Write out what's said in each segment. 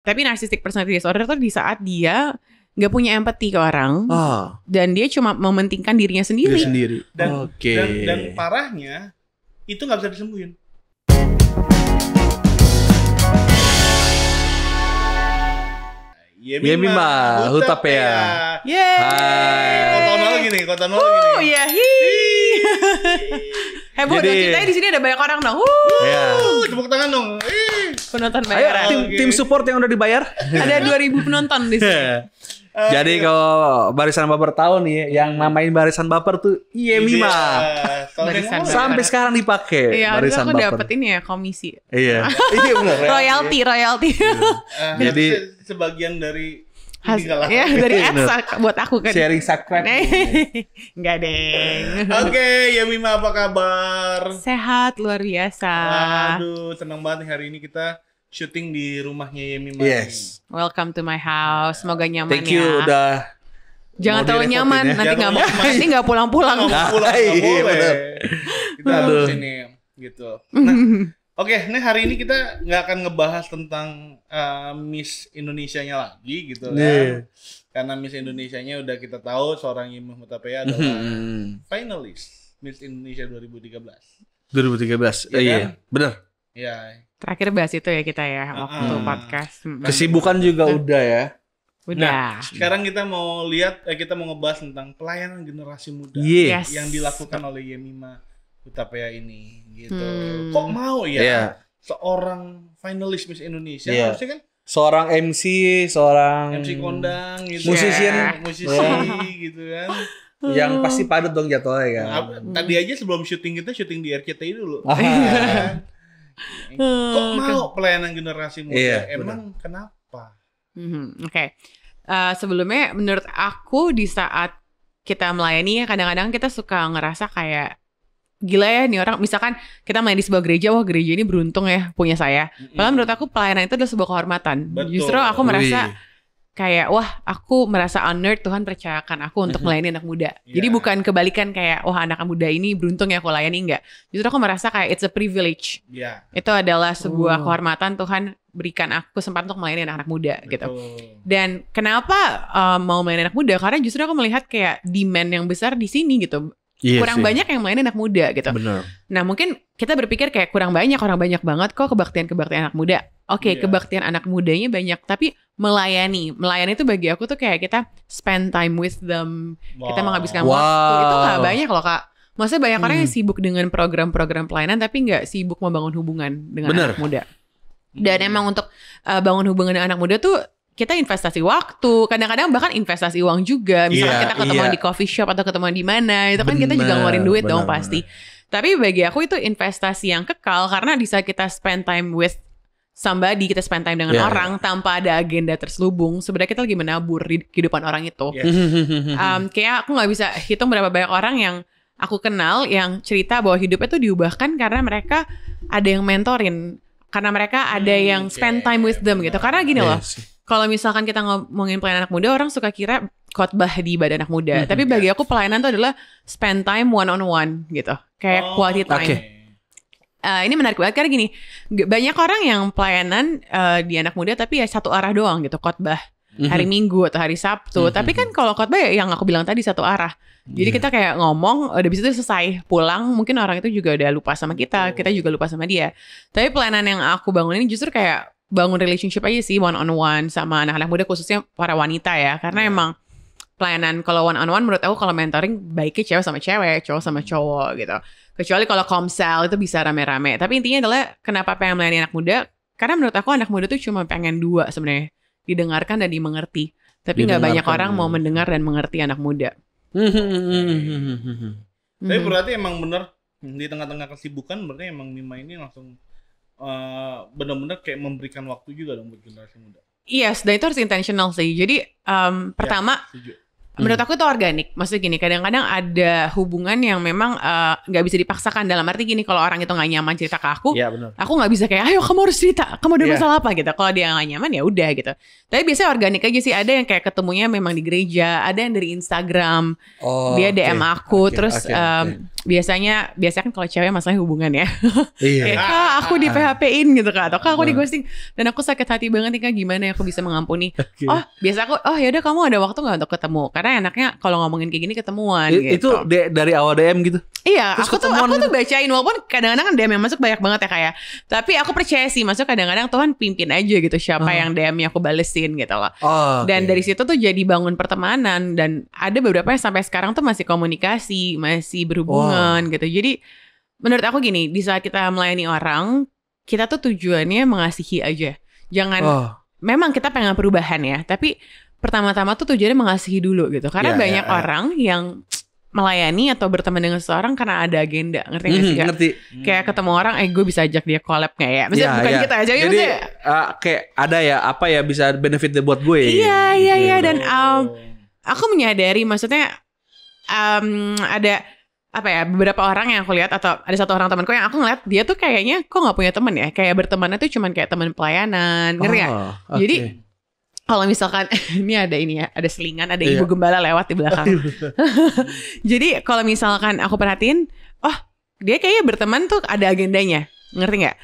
Tapi narcissistic personality disorder tuh di saat dia nggak punya empati ke orang, dan dia cuma mementingkan dirinya sendiri. Dan parahnya itu nggak bisa disembuhin. Yemima Hutapea. Yeay. Kota nol gini. Ya heboh dong, ceritanya di sini ada banyak orang dong. Tepuk tangan dong. Penonton bayaran. Tim support yang udah dibayar. Ada 2.000 penonton di sini. Jadi kalau Barisan Baper tahu nih, yang namain Barisan Baper tuh Yemima. Sampai sekarang dipakai. Iya, Barisan aku Baper. dapet ini ya, komisi. Iya benar. Royalty. Jadi sebagian dari ya dari Eksa buat aku kan. Sharing subscribe. Enggak deh. Oke, Yemima apa kabar? Sehat luar biasa. Aduh, senang banget nih hari ini kita syuting di rumahnya Yemima. Yes. Welcome to my house. Semoga nyaman. Thank you udah. Jangan terlalu nyaman, nanti nggak pulang-pulang. Nggak boleh. Kita harus ini gitu. Nah, oke, nih hari ini kita nggak akan ngebahas tentang Miss Indonesianya lagi gitu kan. Karena Miss Indonesianya udah kita tahu seorang Yemima Hutapea adalah finalis Miss Indonesia 2013. Iya, benar. Iya. Terakhir bahas itu ya kita ya waktu podcast. Kesibukan juga udah ya. Udah. Nah, sekarang kita mau ngebahas tentang pelayanan generasi muda yang dilakukan oleh Yemima Hutapea ini gitu. Kok mau ya seorang finalis Miss Indonesia harusnya kan seorang MC kondang gitu. Musisi gitu kan. Yang pasti padat dong jadwalnya kan. Nah, tadi aja sebelum syuting kita syuting di RCTI dulu. Kok mau pelayanan generasi muda? Emang kenapa? Oke. Sebelumnya menurut aku di saat kita melayani ya kadang-kadang kita suka ngerasa kayak gila ya nih orang, misalkan kita main di sebuah gereja, wah gereja ini beruntung ya punya saya. Padahal menurut aku pelayanan itu adalah sebuah kehormatan. Betul. Justru aku merasa kayak wah aku merasa honored Tuhan percayakan aku untuk melayani anak muda. Jadi bukan kebalikan kayak wah anak muda ini beruntung ya aku layani, enggak. Justru aku merasa kayak it's a privilege. Itu adalah sebuah kehormatan Tuhan berikan aku kesempatan untuk melayani anak muda. Betul. Gitu. Dan kenapa mau melayani anak muda? Karena justru aku melihat kayak demand yang besar di sini gitu. Kurang banyak yang melayani anak muda gitu. Bener. Nah mungkin kita berpikir kayak kurang banyak, orang banyak banget kok kebaktian anak muda. Oke, kebaktian anak mudanya banyak, tapi melayani itu bagi aku tuh kayak kita spend time with them, kita menghabiskan waktu, itu gak banyak loh Kak. Maksudnya banyak orang yang sibuk dengan program-program pelayanan tapi gak sibuk membangun hubungan dengan anak muda. Dan emang untuk bangun hubungan dengan anak muda tuh kita investasi waktu, kadang-kadang bahkan investasi uang juga. Misalnya kita ketemu di coffee shop atau ketemu di mana, itu kan kita juga ngeluarin duit dong pasti. Tapi bagi aku itu investasi yang kekal karena di saat kita spend time with somebody, kita spend time dengan orang tanpa ada agenda terselubung. Sebenarnya kita lagi menabur di kehidupan orang itu. Kayak aku nggak bisa hitung berapa banyak orang yang aku kenal yang cerita bahwa hidupnya tuh diubahkan karena mereka ada yang mentorin, karena mereka ada yang spend time with them gitu. Karena gini loh. Kalau misalkan kita ngomongin pelayanan anak muda, orang suka kira khotbah di badan anak muda. Tapi bagi aku pelayanan itu adalah spend time one on one gitu. Kayak quality time. Ini menarik banget karena gini, banyak orang yang pelayanan di anak muda tapi ya satu arah doang gitu, khotbah hari Minggu atau hari Sabtu. Tapi kan kalau khotbah ya yang aku bilang tadi satu arah. Jadi kita kayak ngomong, udah bisa itu selesai, pulang mungkin orang itu juga udah lupa sama kita juga lupa sama dia. Tapi pelayanan yang aku bangun ini justru kayak bangun relationship aja sih, one on one sama anak-anak muda, khususnya para wanita ya. Karena emang pelayanan kalau one on one menurut aku kalau mentoring baiknya cewek sama cewek, cowok sama cowok gitu. Kecuali kalau komsel itu bisa rame-rame. Tapi intinya adalah kenapa pengen melayani anak muda? Karena menurut aku anak muda tuh cuma pengen dua sebenarnya, didengarkan dan dimengerti. Tapi nggak banyak orang mau mendengar dan mengerti anak muda. Tapi berarti emang bener di tengah-tengah kesibukan berarti emang Mima ini langsung benar-benar kayak memberikan waktu juga dong buat generasi muda. Yes, dan itu harus intentional sih. Jadi pertama Menurut aku itu organik. Maksudnya gini, kadang-kadang ada hubungan yang memang nggak bisa dipaksakan. Dalam arti gini, kalau orang itu nggak nyaman cerita ke aku, aku nggak bisa kayak, ayo kamu harus cerita, kamu ada masalah apa gitu. Kalau dia nggak nyaman ya udah gitu. Tapi biasanya organik aja sih. Ada yang kayak ketemunya memang di gereja, ada yang dari Instagram, dia DM aku, terus biasanya kan kalau cewek masalahnya hubungan ya. Kayak Kak, aku di PHP-in gitu Kak, atau Kak aku di ghosting dan aku sakit hati banget nih Kak, gimana ya aku bisa mengampuni. Oh biasa aku, oh yaudah kamu ada waktu nggak untuk ketemu, karena enaknya kalau ngomongin kayak gini ketemuan gitu. Itu dari awal DM gitu? Iya, aku tuh bacain, walaupun kadang-kadang kan DM yang masuk banyak banget ya kayak. Tapi aku percaya sih, maksudnya kadang-kadang Tuhan pimpin aja gitu siapa yang DM-nya aku balesin gitu loh. Dan dari situ tuh jadi bangun pertemanan, dan ada beberapa yang sampai sekarang tuh masih komunikasi, masih berhubungan gitu. Jadi menurut aku gini, di saat kita melayani orang, kita tuh tujuannya mengasihi aja. Jangan, memang kita pengen perubahan ya, tapi pertama-tama tuh tujuannya mengasihi dulu gitu. Karena banyak orang yang melayani atau berteman dengan seseorang karena ada agenda, ngerti gak sih Kak? Ngerti. Kayak ketemu orang, gue bisa ajak dia collab gak ya? Maksudnya bukan kita aja. Jadi kayak ada ya, apa ya, bisa benefit buat gue. Iya. Dan aku menyadari, maksudnya ada apa ya, beberapa orang yang aku lihat, atau ada satu orang temanku yang aku ngeliat dia tuh kayaknya kok nggak punya teman ya, kayak bertemannya tuh cuman kayak teman pelayanan, ngerti gak? Jadi kalau misalkan ini ya, ada selingan, ada ibu gembala lewat di belakang. Jadi kalau misalkan aku perhatiin, dia kayaknya berteman tuh ada agendanya, ngerti nggak?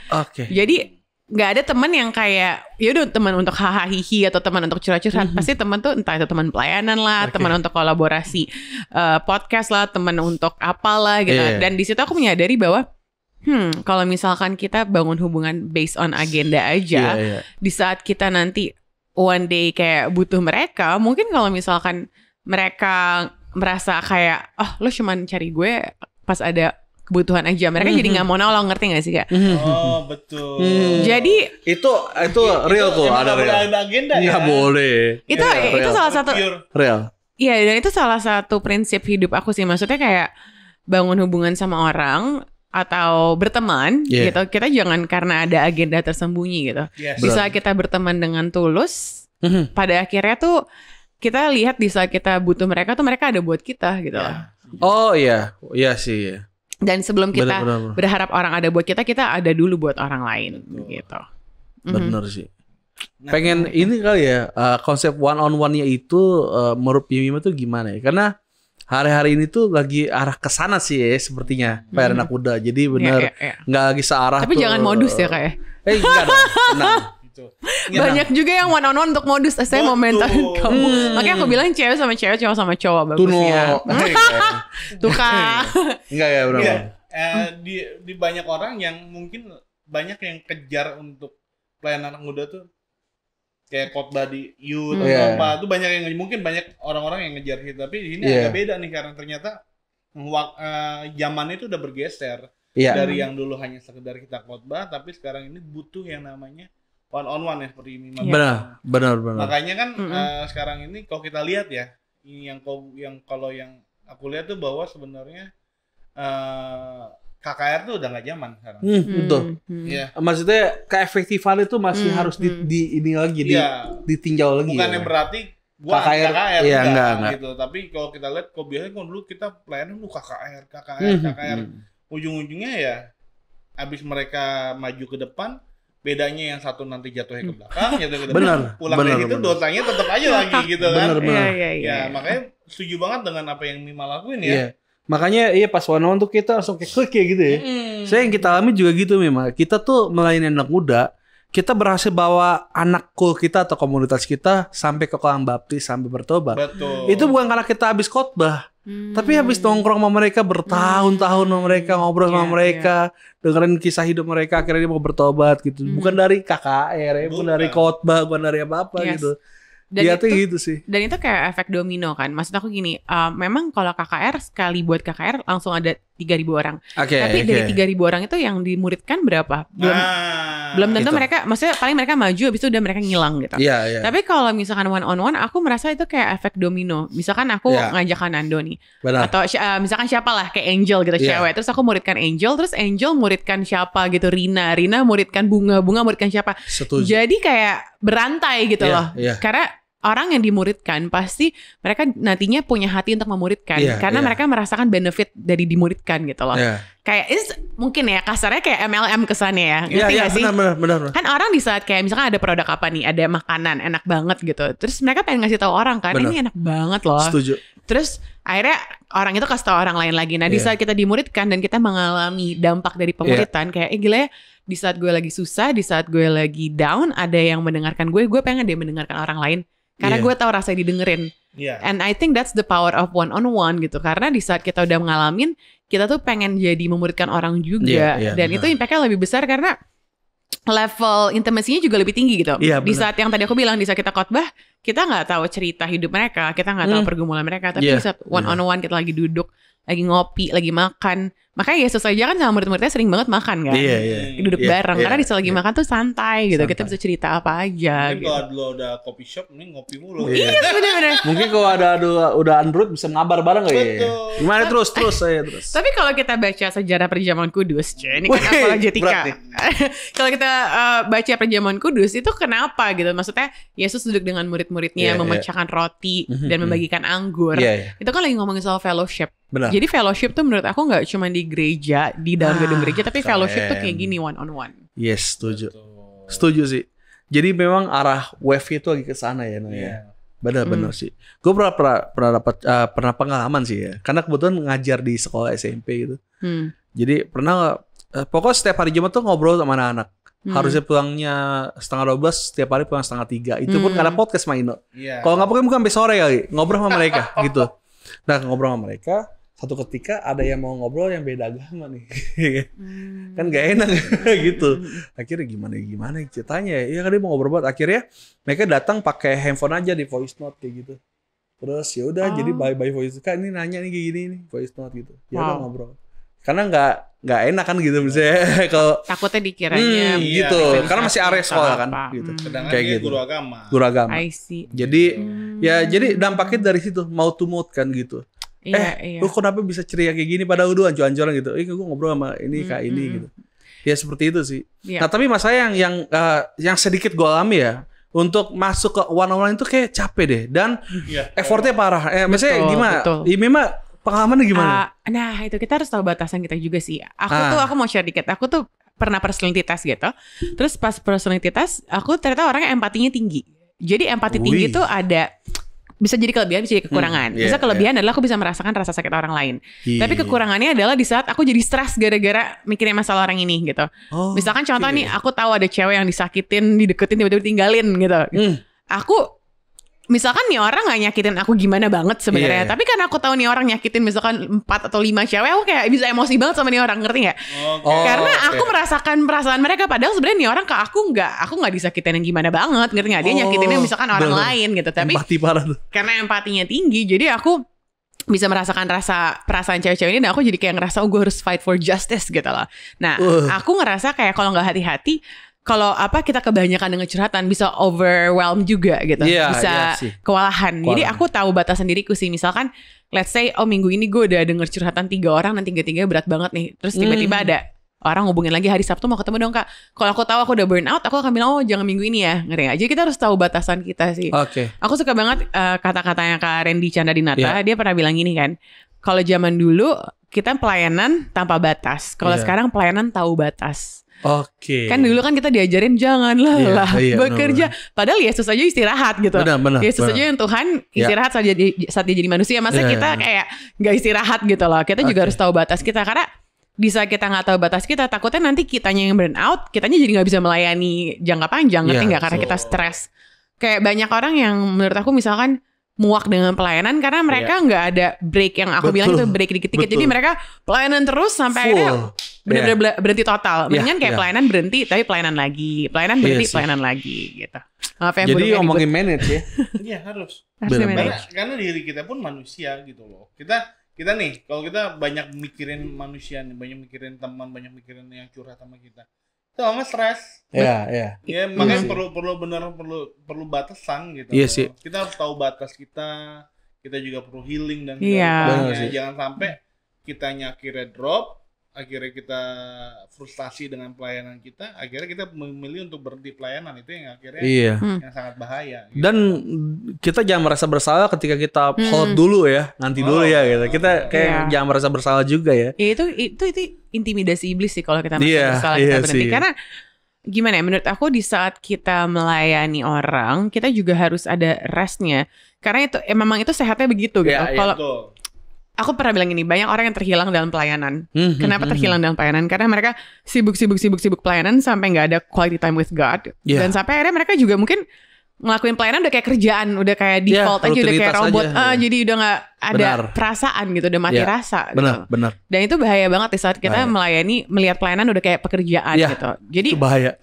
Jadi nggak ada teman yang kayak yaudah teman untuk hahaha hihi atau teman untuk curhat-curhat. Pasti teman tuh entah itu teman pelayanan lah, teman untuk kolaborasi podcast lah, teman untuk apalah gitu. Dan di situ aku menyadari bahwa kalau misalkan kita bangun hubungan based on agenda aja, di saat kita nanti one day kayak butuh mereka, mungkin kalau misalkan mereka merasa kayak lo cuman cari gue pas ada kebutuhan aja, mereka jadi nggak mau nolong, ngerti nggak sih Kak? Betul. Jadi itu real kok, ada agenda ya. Boleh. Itu salah satu real. Iya, dan itu salah satu prinsip hidup aku sih. Maksudnya kayak bangun hubungan sama orang atau berteman gitu, kita jangan karena ada agenda tersembunyi gitu. Bisa kita berteman dengan tulus, pada akhirnya tuh kita lihat di saat kita butuh mereka tuh mereka ada buat kita gitu. Iya sih. Dan sebelum kita berharap orang ada buat kita ada dulu buat orang lain gitu. Bener sih. Pengen ini kali ya, konsep one on one-nya itu menurut Yemima tuh gimana ya? Karena hari-hari ini tuh lagi arah ke sana sih ya sepertinya Pak anak muda. Jadi benar nggak lagi searah. Tapi jangan modus ya Kak ya. Enggak dong, tenang. Banyak juga yang one on one untuk modus. Saya mau mentorin kamu. Makanya aku bilang cewek sama cewek, cowok sama cowok bagusnya. Tuh Kak. Enggak ya bro. Di banyak orang yang mungkin banyak yang kejar untuk pelayanan anak muda tuh kayak khotbah di youth atau apa, tuh banyak yang mungkin banyak orang-orang yang ngejar gitu. Tapi di sini agak beda nih, karena ternyata zamannya itu udah bergeser dari yang dulu hanya sekedar kita khotbah, tapi sekarang ini butuh yang namanya one on one ya, seperti ini. Benar. Makanya kan sekarang ini kalau kita lihat ya, ini yang kalau yang aku lihat tuh bahwa sebenarnya KKR tuh udah nggak zaman sekarang. Betul. Maksudnya keefektifan itu masih harus ini lagi, ditinjau lagi. Bukannya berarti gua KKR enggak gitu. Tapi kalau kita lihat, kok biasanya kalau dulu kita pelayanan lu KKR. Ujung-ujungnya ya abis mereka maju ke depan, bedanya yang satu nanti jatuhnya ke belakang, pulang dari itu dosanya tetap aja lagi gitu kan. Ya makanya setuju banget dengan apa yang Mima lakuin ya. Makanya pas one-on-one tuh kita langsung kayak klik gitu ya. Saya yang kita alami juga gitu memang. Kita tuh melayani anak muda, kita berhasil bawa anak cool kita atau komunitas kita sampai ke kolam baptis, sampai bertobat. Betul. Itu bukan karena kita habis khotbah, tapi habis nongkrong sama mereka bertahun-tahun sama mereka, ngobrol sama mereka, dengerin kisah hidup mereka, akhirnya dia mau bertobat gitu. Bukan dari KKR, bukan dari khotbah, bukan dari apa-apa gitu. Dan itu gitu sih. Dan itu kayak efek domino kan. Maksud aku gini, memang kalau KKR sekali buat KKR langsung ada 3.000 orang. Tapi dari 3.000 orang itu yang dimuridkan berapa? Belum tentu mereka, maksudnya paling mereka maju habis itu udah mereka ngilang gitu. Tapi kalau misalkan one on one, aku merasa itu kayak efek domino. Misalkan aku ngajak Nando nih. Atau misalkan siapa lah, kayak Angel gitu, cewek. Terus aku muridkan Angel, terus Angel muridkan siapa gitu, Rina muridkan Bunga muridkan siapa. Setuju. Jadi kayak berantai gitu loh. Karena orang yang dimuridkan pasti mereka nantinya punya hati untuk memuridkan karena mereka merasakan benefit dari dimuridkan gitu loh. Kayak mungkin ya kasarnya kayak MLM kesannya ya. Ngerti gak sih? Benar. Kan orang di saat kayak misalkan ada produk apa nih, ada makanan enak banget gitu. Terus mereka pengen ngasih tahu orang kan, ini enak banget loh. Setuju. Terus akhirnya orang itu kasih tahu orang lain lagi. Nah di saat kita dimuridkan dan kita mengalami dampak dari pemuridan kayak gila ya, di saat gue lagi susah, di saat gue lagi down, ada yang mendengarkan gue pengen dia mendengarkan orang lain. Karena gue tahu rasanya didengerin. And I think that's the power of one-on-one gitu. Karena di saat kita udah ngalamin, kita tuh pengen jadi memuridkan orang juga. Dan itu impact-nya lebih besar karena level intimasinya juga lebih tinggi gitu. Di saat yang tadi aku bilang, di saat kita khotbah, kita nggak tahu cerita hidup mereka, kita nggak tahu pergumulan mereka. Tapi di saat one-on-one kita lagi duduk, lagi ngopi, lagi makan. Makanya Yesus aja kan sama murid-muridnya sering banget makan kan. Duduk bareng. Karena di saat lagi makan tuh santai gitu. Kita bisa cerita apa aja. Mungkin gitu. kalau dulu ada coffee shop, ini ngopi mulu. Iya bener-bener. Mungkin kalau udah Android bisa ngabar bareng gak ya? Gimana terus. Tapi kalau kita baca sejarah perjamuan kudus, ini kan apologetika. Kalau kita baca perjamuan kudus itu kenapa gitu? Maksudnya Yesus duduk dengan murid-muridnya, memecahkan roti dan membagikan anggur. Itu kan lagi ngomongin soal fellowship. Benar. Jadi fellowship tuh menurut aku nggak cuma di gereja, di dalam gedung gereja, tapi fellowship tuh kayak gini one on one. Yes, setuju sih. Jadi memang arah wave itu lagi ke sana ya, Benar sih. Gue pernah pengalaman sih ya. Karena kebetulan ngajar di sekolah SMP gitu. Jadi pokoknya setiap hari Jumat tuh ngobrol sama anak-anak. Harusnya pulangnya 11:30, setiap hari pulang 2:30. Itu pun karena podcast Maino. Kalau nggak mungkin sampai sore kali ngobrol sama mereka gitu. Nah ngobrol sama mereka, satu ketika ada yang mau ngobrol yang beda agama nih, kan gak enak gitu. Akhirnya gimana ceritanya? Ya kan dia mau ngobrol banget. Akhirnya mereka datang pakai handphone aja di voice note kayak gitu. Terus ya udah jadi by voice note. Kan ini nanya nih kayak gini nih voice note gitu. Ya udah ngobrol. Karena nggak enak kan gitu misalnya kalau takutnya dikiranya gitu. Karena masih area sekolah kan gitu. Kayak gitu. Guru agama. I see. Jadi jadi dampaknya dari situ mau to mouth kan gitu. Lu kenapa bisa ceria kayak gini pada udah anjor-anjoran gitu. Gue ngobrol sama ini kayak ini gitu. Ya seperti itu sih. Nah, tapi masalah yang sedikit gue alami ya, untuk masuk ke one on one itu kayak capek deh dan effortnya parah. Maksudnya gimana? Ya memang pengalamannya gimana? Nah, itu kita harus tahu batasan kita juga sih. Aku mau share dikit. Aku tuh pernah personality test gitu. Terus pas personality test, aku ternyata orangnya empatinya tinggi. Jadi empati tinggi itu ada bisa jadi kelebihan, bisa jadi kekurangan. Bisa kelebihan adalah aku bisa merasakan rasa sakit orang lain. Tapi kekurangannya adalah di saat aku jadi stres gara-gara mikirin masalah orang ini gitu. Misalkan contoh nih, aku tahu ada cewek yang disakitin, dideketin, tiba-tiba tinggalin gitu. Aku misalkan nih orang gak nyakitin aku gimana banget sebenarnya, tapi kan aku tahu nih orang nyakitin misalkan 4 atau 5 cewek, aku kayak bisa emosi banget sama nih orang, ngerti gak? Karena aku merasakan perasaan mereka, padahal sebenarnya nih orang ke aku nggak disakitin yang gimana banget, ngerti gak? Dia nyakitinnya misalkan orang lain gitu, tapi empati parah tuh. Karena empatinya tinggi, jadi aku bisa merasakan perasaan cewek-cewek ini, dan aku jadi kayak ngerasa gue harus fight for justice gitu loh. Nah, aku ngerasa kayak kalau nggak hati-hati, kalau kita kebanyakan dengan curhatan bisa overwhelm juga gitu, bisa kewalahan. Jadi aku tahu batasan diriku sih. Misalkan let's say minggu ini gue udah denger curhatan 3 orang dan 3-3 berat banget nih. Terus tiba-tiba ada orang hubungin lagi hari Sabtu, mau ketemu dong Kak. Kalau aku tahu aku udah burn out, aku akan bilang jangan minggu ini ya, ngerti gak? Jadi kita harus tahu batasan kita sih. Aku suka banget kata-katanya Kak Randy Chandra Dinata. Dia pernah bilang gini kan, kalau zaman dulu kita pelayanan tanpa batas, kalau sekarang pelayanan tahu batas. Kan dulu kan kita diajarin janganlah bekerja. Padahal Yesus aja istirahat gitu. Yesus aja yang Tuhan istirahat saat dia jadi manusia. Masa kita kayak gak istirahat gitu loh. Kita juga harus tahu batas kita. Karena di saat kita gak tahu batas kita, takutnya nanti kitanya yang burn out, kitanya jadi gak bisa melayani jangka panjang. Ngerti gak? Karena kita stres. Kayak banyak orang yang menurut aku misalkan muak dengan pelayanan karena mereka nggak ada break, yang aku bilang itu break dikit-dikit. Jadi mereka pelayanan terus sampai akhirnya benar-benar berhenti total. Mendingan kayak pelayanan berhenti tapi pelayanan lagi, pelayanan berhenti pelayanan lagi gitu. Jadi ngomongin manage ya. Iya harus. Karena diri kita pun manusia gitu loh. Kita nih kalau kita banyak mikirin manusia nih, banyak mikirin teman, banyak mikirin yang curhat sama kita, sama stres. Ya makanya perlu batasan gitu. Kita harus tahu batas kita juga perlu healing dan jangan sampai kitanya akhirnya drop, akhirnya kita frustasi dengan pelayanan kita, akhirnya kita memilih untuk berhenti pelayanan, itu yang akhirnya yang sangat bahaya. Gitu. Dan kita jangan merasa bersalah ketika kita hold dulu ya, nanti dulu ya gitu. Kita kayak jangan merasa bersalah juga ya. Itu intimidasi iblis sih kalau kita merasa bersalah kita berhenti. Karena gimana ya, menurut aku di saat kita melayani orang, kita juga harus ada restnya. Karena itu memang itu sehatnya begitu gitu. Kalau aku pernah bilang ini, banyak orang yang terhilang dalam pelayanan. Kenapa terhilang dalam pelayanan? Karena mereka sibuk pelayanan sampai nggak ada quality time with God. Dan sampai akhirnya mereka juga mungkin ngelakuin pelayanan udah kayak kerjaan, udah kayak default aja, udah kayak robot. Jadi udah nggak ada perasaan gitu, udah mati rasa. Benar. Dan itu bahaya banget di saat kita melayani, melihat pelayanan udah kayak pekerjaan gitu. Jadi itu bahaya.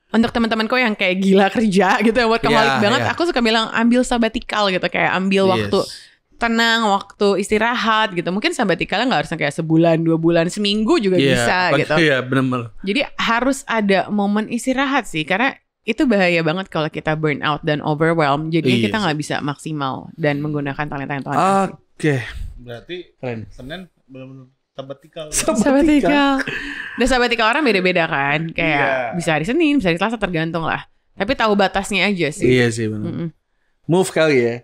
Untuk teman-temanku yang kayak gila kerja gitu, workaholic banget, aku suka bilang ambil sabbatical gitu, kayak ambil waktu tenang, waktu istirahat gitu. Mungkin sabbaticalnya nggak harus kayak sebulan, 2 bulan, seminggu juga bisa gitu. Iya, benar. Jadi harus ada momen istirahat sih, karena itu bahaya banget kalau kita burn out dan overwhelmed. Jadi kita nggak bisa maksimal dan menggunakan talenta yang Tuhan kasih. Oke. Berarti Senin benar-benar sabbatical. Dan sabbatical orang beda-beda kan. Kayak bisa hari Senin, bisa hari Selasa, tergantung lah. Tapi tahu batasnya aja sih. Iya sih benar. Move kali ya.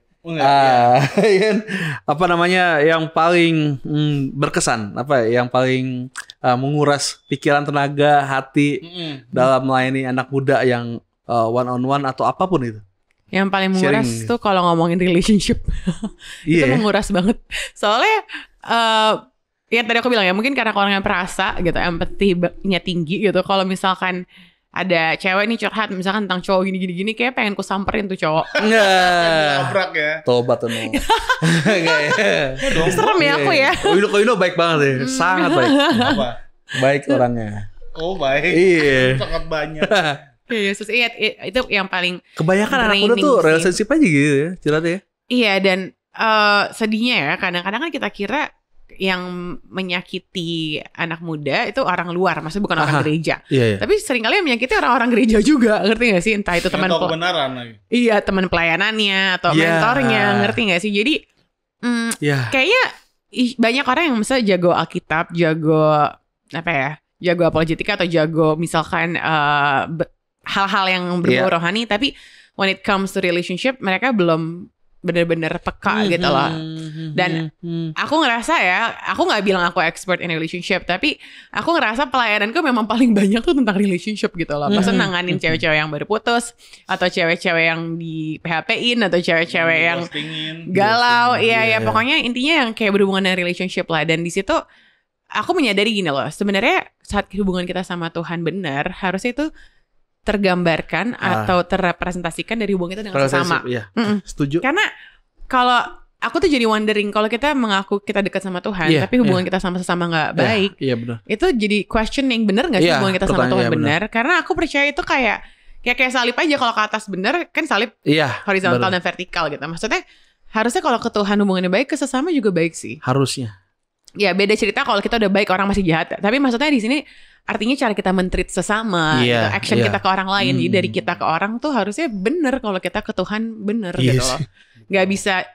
Apa namanya yang paling berkesan, apa yang paling menguras pikiran, tenaga, hati dalam melayani anak muda yang one on one atau apapun itu? Yang paling menguras tuh kalau ngomongin relationship. Itu menguras banget. Soalnya yang tadi aku bilang ya, mungkin karena orang yang perasa gitu, empati-nya tinggi gitu. Kalau misalkan ada cewek nih curhat misalkan tentang cowok gini kayak pengen ku samperin tuh cowok. Nabrak ya. Tobat tuh. Enggak ya. Serem ya aku ya. Koino baik banget ya. Sangat baik. Apa? Baik orangnya. Oh baik. Iya. Sangat banyak. Iya, itu yang paling kebanyakan anak muda tuh relationship aja gitu ya, curhatnya ya. Iya, dan sedihnya ya, kadang-kadang kan kita kira yang menyakiti anak muda itu orang luar, maksudnya bukan orang gereja. Tapi seringkali yang menyakiti orang-orang gereja juga, ngerti gak sih? Entah itu teman kebenaran lagi. Iya, teman pelayanannya atau mentornya, ngerti gak sih? Jadi kayaknya banyak orang yang misalnya jago Alkitab, jago jago apologetika atau jago misalkan hal-hal yang berbau rohani, tapi when it comes to relationship mereka belum benar-benar peka gitu loh. Dan aku ngerasa ya, aku nggak bilang aku expert in relationship, tapi aku ngerasa pelayananku memang paling banyak tuh tentang relationship gitu loh. Maksudnya nanganin cewek-cewek yang baru putus, atau cewek-cewek yang di PHP-in, atau cewek-cewek yang galau. Iya, pokoknya intinya yang kayak berhubungan dengan relationship lah. Dan di situ aku menyadari gini loh, sebenarnya saat hubungan kita sama Tuhan benar, harusnya itu tergambarkan atau terrepresentasikan dari hubungan kita dengan sesama. Iya. Setuju. Karena kalau aku tuh jadi wondering, kalau kita mengaku kita dekat sama Tuhan, tapi hubungan kita sama sesama nggak baik, benar. Itu jadi questioning, bener nggak sih hubungan kita sama Tuhan benar? Karena aku percaya itu kayak salib aja, kalau ke atas bener kan salib horizontal dan vertikal gitu. Maksudnya harusnya kalau ke Tuhan hubungannya baik, ke sesama juga baik sih. Harusnya. Ya beda cerita kalau kita udah baik orang masih jahat. Tapi maksudnya di sini artinya cara kita men-treat sesama, gitu, action kita ke orang lain. Jadi dari kita ke orang tuh harusnya bener, kalau kita ke Tuhan bener gitu loh. Gak bisa,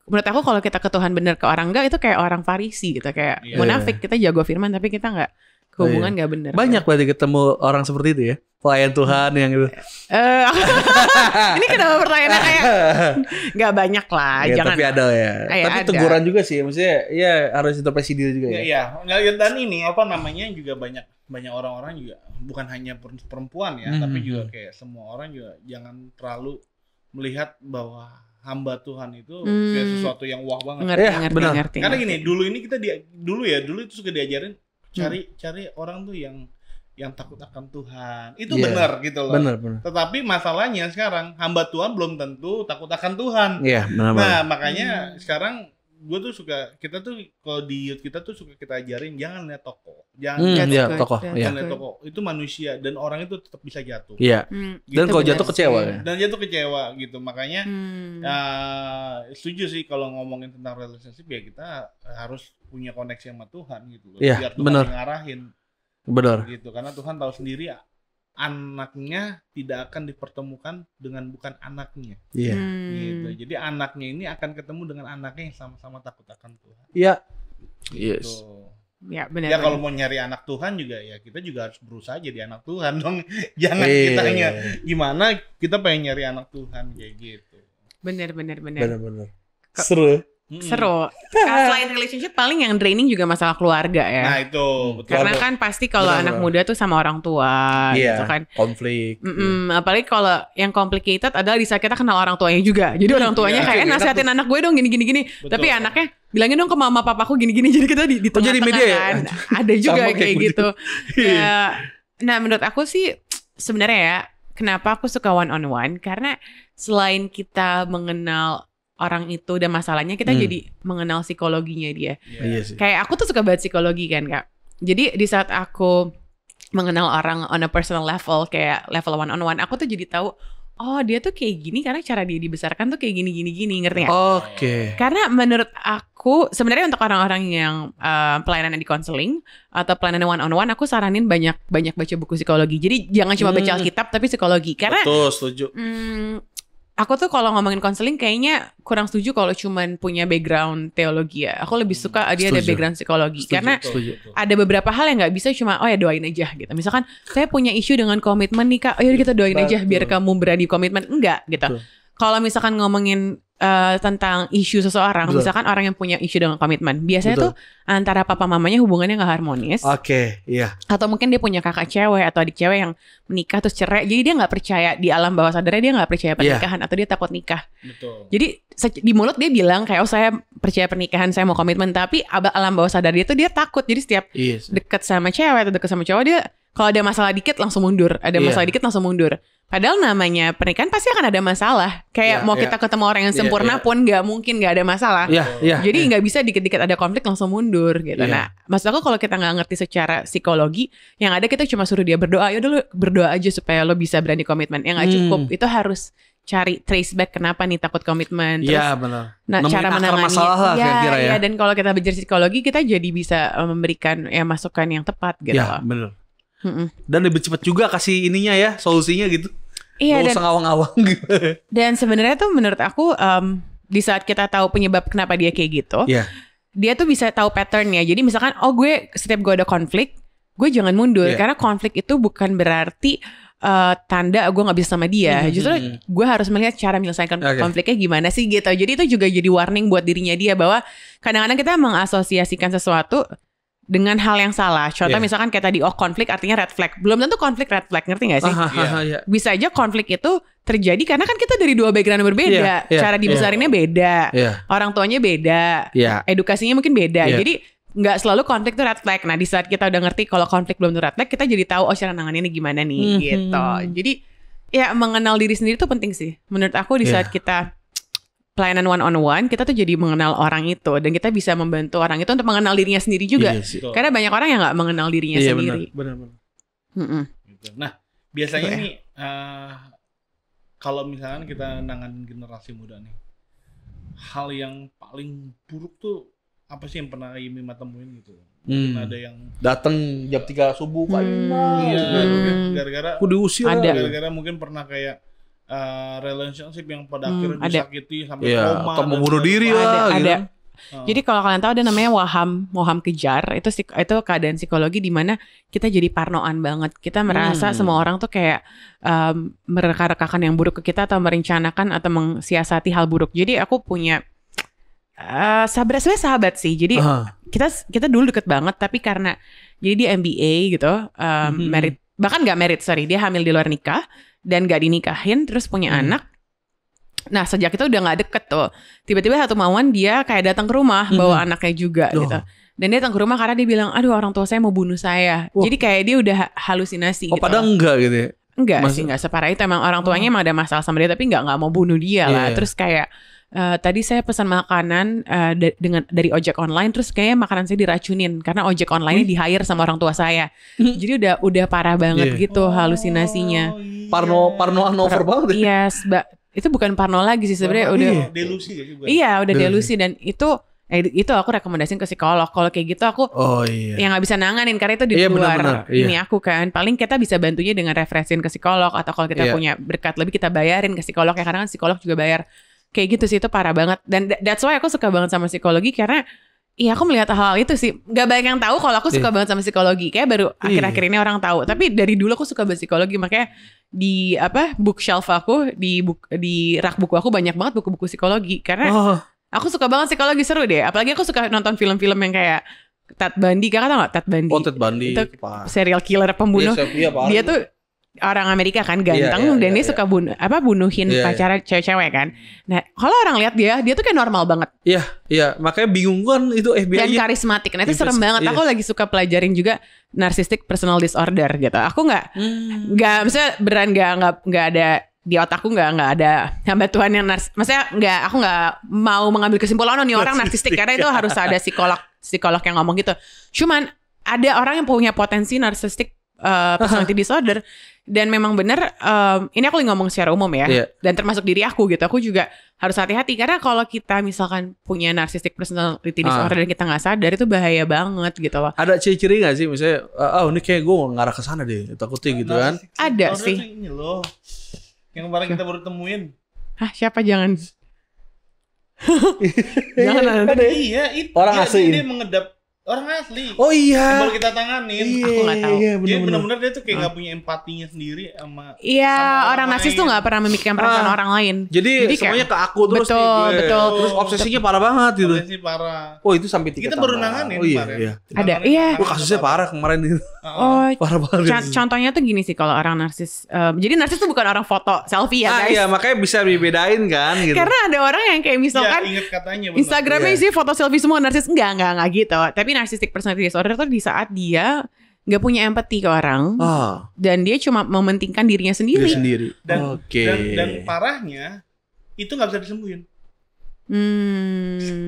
menurut aku kalau kita ke Tuhan bener, ke orang enggak, itu kayak orang Farisi gitu, kayak munafik. Kita jago firman tapi kita nggak, hubungan nggak bener. Banyak berarti ketemu orang seperti itu ya, pelayan Tuhan yang itu. Ini kenapa pertanyaannya kayak nggak banyak lah, jangan. Tapi ada ya. Tapi ada. teguran juga sih, maksudnya ya harus introspeksi diri juga ya. Iya, dan ini apa namanya juga banyak orang-orang juga, bukan hanya perempuan ya, tapi juga kayak semua orang juga jangan terlalu melihat bahwa hamba Tuhan itu kayak sesuatu yang wah banget. Ngerti. Karena gini, dulu itu suka diajarin cari orang tuh yang takut akan Tuhan. Itu benar gitu loh. Benar. Tetapi masalahnya sekarang hamba Tuhan belum tentu takut akan Tuhan. Iya, benar. Nah, makanya sekarang gue tuh kita tuh kalau di youth kita tuh suka kita ajarin jangan lihat tokoh. Jangan lihat tokoh. Itu manusia dan orang itu tetap bisa jatuh. Iya. Dan kalau jatuh kecewa ya. Dan jatuh kecewa gitu. Makanya setuju sih kalau ngomongin tentang relationship, ya kita harus punya koneksi sama Tuhan gitu loh. Biar Tuhan yang ngarahin. Benar. Gitu, karena Tuhan tahu sendiri anaknya tidak akan dipertemukan dengan bukan anaknya. Iya. Gitu. Jadi anaknya ini akan ketemu dengan anaknya yang sama-sama takut akan Tuhan. Iya. Gitu. Yes. Ya benar. Ya kalau mau nyari anak Tuhan juga ya kita juga harus berusaha jadi anak Tuhan dong. Jangan kitanya gimana kita pengen nyari anak Tuhan kayak gitu. Benar. Seru. Seru. Selain relationship paling yang draining juga masalah keluarga ya. Nah itu betul. Karena kan pasti kalau anak muda tuh sama orang tua gitu kan. Konflik. Apalagi kalau yang complicated adalah di saat kita kenal orang tuanya juga. Jadi orang tuanya kayak nasihatin anak gue dong gini. Tapi anaknya bilangin dong ke mama papaku gini. Jadi kita di tengah-tengah kan. Ada juga kayak gitu. Ya, nah menurut aku sih sebenarnya ya kenapa aku suka one on one karena selain kita mengenal orang itu dan masalahnya kita jadi mengenal psikologinya dia. Iya sih. Kayak aku tuh suka banget psikologi kan Kak. Jadi di saat aku mengenal orang on a personal level kayak level one on one, aku tuh jadi tahu oh dia tuh kayak gini karena cara dia dibesarkan tuh kayak gini ngerti nggak? Oke. Karena menurut aku sebenarnya untuk orang-orang yang pelayanan di konseling atau pelayanan one on one, aku saranin banyak baca buku psikologi. Jadi jangan cuma baca Alkitab tapi psikologi. Karena betul, setuju. Aku tuh kalau ngomongin konseling kayaknya kurang setuju kalau cuman punya background teologi ya. Aku lebih suka dia ada background psikologi. Karena ada beberapa hal yang nggak bisa cuma ya doain aja gitu. Misalkan saya punya isu dengan komitmen nih Kak, ayo kita doain aja biar kamu berani komitmen. Enggak gitu. Kalau misalkan ngomongin tentang isu seseorang, misalkan orang yang punya isu dengan komitmen, biasanya tuh antara papa mamanya hubungannya nggak harmonis. Oke, iya. Atau mungkin dia punya kakak cewek atau adik cewek yang menikah terus cerai, jadi dia nggak percaya di alam bawah sadarnya dia nggak percaya pernikahan atau dia takut nikah. Betul. Jadi di mulut dia bilang kayak saya percaya pernikahan, saya mau komitmen, tapi alam bawah sadar dia tuh dia takut. Jadi setiap deket sama cewek atau deket sama cowok dia kalau ada masalah dikit langsung mundur, ada masalah dikit langsung mundur. Padahal namanya pernikahan pasti akan ada masalah. Kayak mau kita ketemu orang yang sempurna pun nggak mungkin nggak ada masalah. Jadi nggak bisa dikit-dikit ada konflik langsung mundur gitu. Nah, maksud aku kalau kita nggak ngerti secara psikologi, yang ada kita cuma suruh dia berdoa. Yaudah lo berdoa aja supaya lo bisa berani komitmen. Yang nggak cukup. Itu harus cari trace back kenapa nih takut komitmen. Iya benar. Nah, cara menangani masalah lah kira-kira ya. Dan kalau kita belajar psikologi, kita jadi bisa memberikan masukan yang tepat gitu. Iya benar. Dan lebih cepat juga kasih ininya ya, solusinya gitu. Iya, gak usah ngawang-ngawang gitu. Dan sebenarnya tuh menurut aku di saat kita tahu penyebab kenapa dia kayak gitu, dia tuh bisa tahu patternnya. Jadi misalkan setiap gue ada konflik, gue jangan mundur karena konflik itu bukan berarti tanda gue nggak bisa sama dia. Justru gue harus melihat cara menyelesaikan konfliknya gimana sih gitu. Jadi itu juga jadi warning buat dirinya dia bahwa kadang-kadang kita mengasosiasikan sesuatu dengan hal yang salah. Contoh misalkan kayak tadi konflik artinya red flag. Belum tentu konflik red flag, ngerti gak sih? Bisa aja konflik itu terjadi karena kan kita dari dua background yang berbeda. Cara dibesarinnya beda. Orang tuanya beda. Edukasinya mungkin beda. Jadi gak selalu konflik itu red flag. Nah di saat kita udah ngerti kalau konflik belum itu red flag, kita jadi tahu cara nanganinnya gimana nih gitu. Jadi ya mengenal diri sendiri itu penting sih. Menurut aku di saat kita pelayanan one on one, kita tuh jadi mengenal orang itu dan kita bisa membantu orang itu untuk mengenal dirinya sendiri juga. Karena banyak orang yang nggak mengenal dirinya sendiri. Benar. Nah, biasanya nih kalau misalkan kita nanganin generasi muda nih, hal yang paling buruk tuh apa sih yang pernah Yimima temuin gitu? Ada yang datang jam 3 subuh, gara-gara aku diusir, gara-gara mungkin pernah kayak relationship yang pada akhirnya disakiti sampai koma atau mau bunuh diri ada. Gitu. Jadi kalau kalian tahu ada namanya waham kejar, itu keadaan psikologi di mana kita jadi parnoan banget. Kita merasa semua orang tuh kayak mereka-rekakan yang buruk ke kita atau merencanakan atau mensiasati hal buruk. Jadi aku punya sahabat sih. Jadi kita dulu deket banget, tapi karena jadi dia MBA gitu, married, bahkan nggak married, dia hamil di luar nikah dan gak dinikahin, terus punya anak. Nah sejak itu udah gak deket tuh. Tiba-tiba satu mauan dia kayak datang ke rumah bawa anaknya juga gitu. Dan dia datang ke rumah karena dia bilang, aduh orang tua saya mau bunuh saya. Jadi kayak dia udah halusinasi gitu. Padahal enggak gitu ya? Enggak sih, enggak separah itu. Emang orang tuanya emang ada masalah sama dia, tapi gak mau bunuh dia lah. Terus kayak tadi saya pesan makanan dari ojek online, terus kayaknya makanan saya diracunin karena ojek online di hire sama orang tua saya. Jadi udah parah banget gitu halusinasinya. Parnoan over banget. Yes, itu bukan parno lagi sih sebenarnya, udah delusi ya juga. Iya, udah delusi dan itu aku rekomendasiin ke psikolog. Kalau kayak gitu aku yang nggak bisa nanganin karena itu di luar ini aku kan. Paling kita bisa bantunya dengan referensiin ke psikolog, atau kalau kita punya berkat lebih kita bayarin ke psikolog ya, karena kan psikolog juga bayar. Kayak gitu sih, itu parah banget. Dan that's why aku suka banget sama psikologi, karena Iya, aku melihat hal itu sih. Gak banyak yang tahu kalau aku suka banget sama psikologi. Kayak baru akhir-akhir ini orang tahu. Tapi dari dulu aku suka banget psikologi. Makanya di bookshelf aku, di rak buku aku banyak banget buku-buku psikologi. Karena aku suka banget psikologi, seru deh. Apalagi aku suka nonton film-film yang kayak Ted Bundy. Kakak tau gak Ted Bundy? Oh, Ted Bundy. Itu serial killer pembunuh. Dia tuh orang Amerika kan, ganteng, dan dia suka bunuhin pacar cewek-cewek kan. Nah, kalau orang lihat dia tuh kayak normal banget. Iya, makanya bingung kan itu FBI. Dan karismatik. Nah, itu serem banget. Aku lagi suka pelajarin juga narcissistic personal disorder gitu. Aku nggak maksudnya beneran nggak ada di otakku nggak ada hamba Tuhan yang maksudnya aku nggak mau mengambil kesimpulan nih orang narsistik karena itu harus ada psikolog yang ngomong gitu. Cuman ada orang yang punya potensi narcissistic personality disorder. Dan memang benar, ini aku ngomong secara umum ya, dan termasuk diri aku gitu. Aku juga harus hati-hati karena kalau kita misalkan punya narcissistic personality disorder dan kita nggak sadar itu bahaya banget gitu loh. Ada ciri-ciri nggak sih, misalnya, ini kayak gue ngarah ke sana deh, takutnya gitu kan? Ada sih. Ini loh, yang kemarin kita baru temuin. Hah, siapa jangan? Jangan ada. Iya, itu orang asli. Dia mengedap. Orang asli. Oh iya. Yang baru kita tanganin. Aku gak tahu. Iya, Dia benar-benar dia tuh kayak gak punya empatinya sendiri sama. Iya, orang narsis tuh gak pernah memikirkan perasaan orang lain. Jadi semuanya kayak, ke aku terus. Betul. Terus obsesinya parah banget gitu. Obsesi parah. Oh itu sampai 3 tahun. Kita baru nanganin kemarin. Iya. Ada, iya. Kasusnya parah kemarin itu. Parah banget. Contohnya tuh gini sih kalau orang narsis. Jadi narsis tuh bukan orang foto selfie ya guys. Iya, makanya bisa dibedain kan gitu. Karena ada orang yang kayak misalkan inget katanya, Instagramnya sih foto selfie semua narsis. Enggak gitu. Tapi narcissistic personality disorder tuh di saat dia nggak punya empati ke orang dan dia cuma mementingkan dirinya sendiri. Dan parahnya itu nggak bisa disembuhin.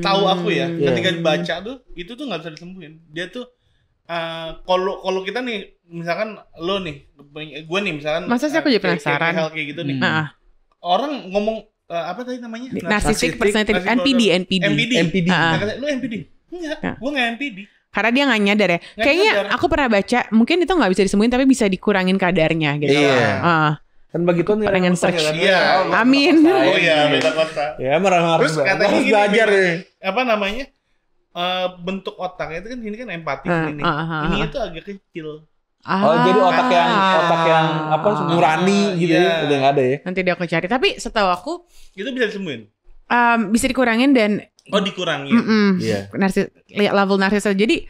Tahu aku ya, ketika dibaca tuh itu tuh nggak bisa disembuhin. Dia tuh kalau kita nih misalkan lo nih, gue nih misalkan. Masa sih aku jadi penasaran. Hal kayak gitu nih. Orang ngomong apa tadi namanya? Narcissistic personality NPD. Lu NPD? Enggak, gue nggak NPD. Karena dia gak nyadar ya. Kayaknya aku pernah baca, mungkin itu gak bisa disembuhin tapi bisa dikurangin kadarnya gitu. Iya. Kan begitu nih. Pengen search. Iya. Amin. Oh iya, beta kota. Ya, harus belajar nih. Apa namanya? Bentuk otaknya itu kan ini kan empati ini. Ini itu agak kecil. Jadi otak yang nurani gitu ya. Udah gak ada ya. Nanti dia aku cari. Tapi setahu aku itu bisa disembuhin. Bisa dikurangin dan dikurangin. Level narsis. Jadi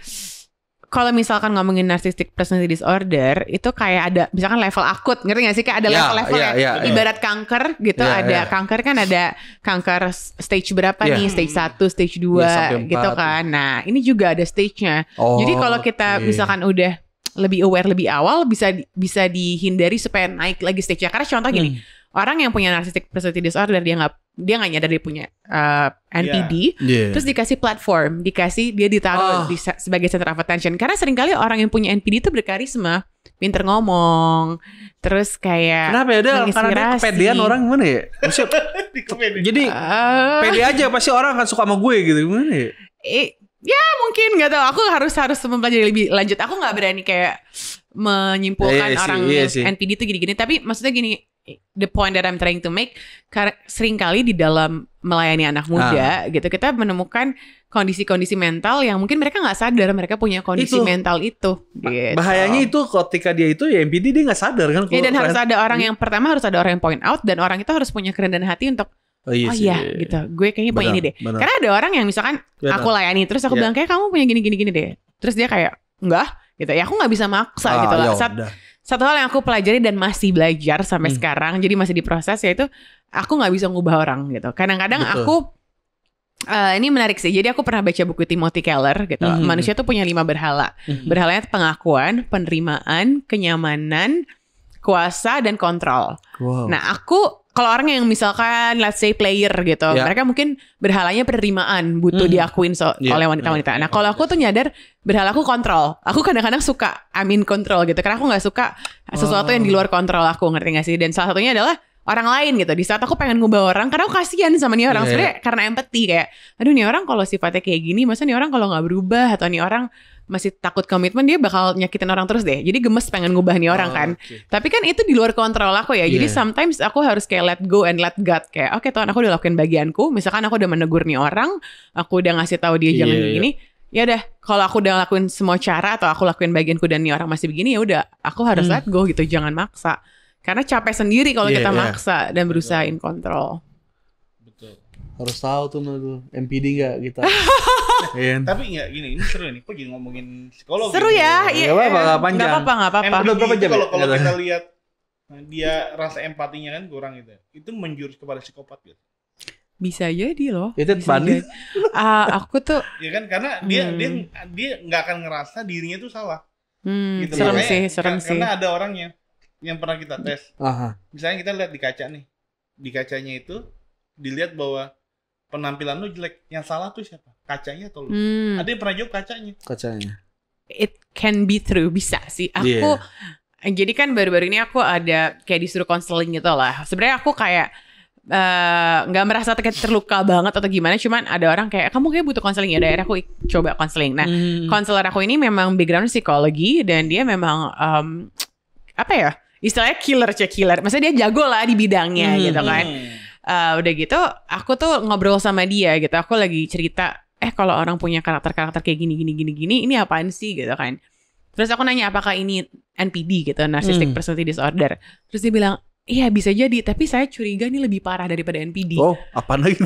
kalau misalkan ngomongin narcissistic personality disorder itu kayak ada misalkan level akut, ngerti gak sih? Kayak ada level-level ibarat kanker gitu. Kanker kan ada kanker stage berapa nih? Stage 1, stage 2 gitu kan. Nah ini juga ada stage-nya. Jadi kalau kita misalkan udah lebih aware lebih awal bisa dihindari supaya naik lagi stage-nya. Karena contoh gini, orang yang punya narcissistic personality disorder dia nggak nyadar dia punya NPD, terus dikasih platform, dia ditaruh sebagai center of attention. Karena seringkali orang yang punya NPD itu berkarisma, pinter ngomong, terus kayak kenapa ya? Karena kepedean orang gimana ya? Jadi pede aja pasti orang akan suka sama gue gitu, gimana ya? Ya mungkin nggak tahu. Aku harus mempelajari lebih lanjut. Aku nggak berani kayak menyimpulkan orang NPD itu gini-gini. Tapi maksudnya gini, the point that I'm trying to make, seringkali di dalam melayani anak muda gitu kita menemukan kondisi-kondisi mental yang mungkin mereka nggak sadar mereka punya kondisi mental itu. Gitu. Bahayanya itu ketika dia itu ya NPD dia nggak sadar kan. Dan harus ada orang yang pertama harus ada orang yang point out dan orang itu harus punya kerendahan hati untuk gitu. Gue kayaknya punya ini deh. Karena ada orang yang misalkan aku layani terus aku bilang kayak kamu punya gini deh. Terus dia kayak enggak gitu. Ya aku nggak bisa maksa gitu lah. Satu hal yang aku pelajari dan masih belajar sampai sekarang, jadi masih diproses, yaitu aku nggak bisa ngubah orang gitu. Kadang-kadang aku ini menarik sih. Jadi aku pernah baca buku Timothy Keller gitu. Manusia tuh punya 5 berhala. Berhalanya pengakuan, penerimaan, kenyamanan, kuasa dan kontrol. Nah aku kalau orang yang misalkan let's say player gitu, mereka mungkin berhalanya penerimaan, butuh diakuin oleh wanita-wanita. Nah kalau aku tuh nyadar berhalaku kontrol. Aku kadang-kadang suka kontrol gitu, karena aku nggak suka sesuatu yang di luar kontrol aku, ngerti gak sih? Dan salah satunya adalah orang lain gitu. Di saat aku pengen ngubah orang, karena aku kasihan sama nih orang, sebenarnya karena empati kayak, aduh nih orang kalau sifatnya kayak gini, masa nih orang kalau nggak berubah, atau nih orang masih takut komitmen, dia bakal nyakitin orang terus deh. Jadi gemes pengen ngubah nih orang kan. Tapi kan itu di luar kontrol aku ya. Jadi sometimes aku harus kayak let go and let God. Kayak oke Tuhan, aku udah lakuin bagianku. Misalkan aku udah menegur nih orang, aku udah ngasih tahu dia jangan gini. ya udah kalau aku udah lakuin semua cara atau aku lakuin bagianku dan nih orang masih begini, ya udah aku harus let go gitu, jangan maksa. Karena capek sendiri kalau kita maksa dan berusaha in control. Betul. Harus tahu tuh MPD nggak kita. Tapi nggak gini, ini seru nih. Kok jadi ngomongin psikolog? Seru gitu? ya, iya. Nggak panjang. Nggak apa-apa. Udah berapa jam? Kalau kita lihat dia rasa empatinya kan kurang gitu. Itu menjurus kepada psikopat gitu. Bisa jadi loh. Itu Bandi. Aku tuh. Ya kan karena dia nggak akan ngerasa dirinya tuh salah. Gitu. Serem sih. Karena ada orangnya yang pernah kita tes. Misalnya kita lihat di kaca nih, di kacanya itu dilihat bahwa penampilan lu jelek, yang salah tuh siapa? Kacanya atau lu? Ada yang pernah jawab kacanya. It can be true, bisa sih. Aku jadi kan baru-baru ini aku ada kayak disuruh konseling gitu lah. Sebenarnya aku kayak nggak merasa terluka banget atau gimana, cuman ada orang kayak kamu kayak butuh konseling ya, daerah aku coba konseling. Nah, konselor aku ini memang background psikologi dan dia memang apa ya, istilahnya killer, maksudnya dia jago lah di bidangnya gitu kan. Udah gitu, aku tuh ngobrol sama dia gitu, aku lagi cerita, kalau orang punya karakter kayak gini, ini apaan sih gitu kan. Terus aku nanya apakah ini NPD gitu, Narcissistic Personality Disorder. Terus dia bilang, iya bisa jadi, tapi saya curiga ini lebih parah daripada NPD. Oh, apaan lagi?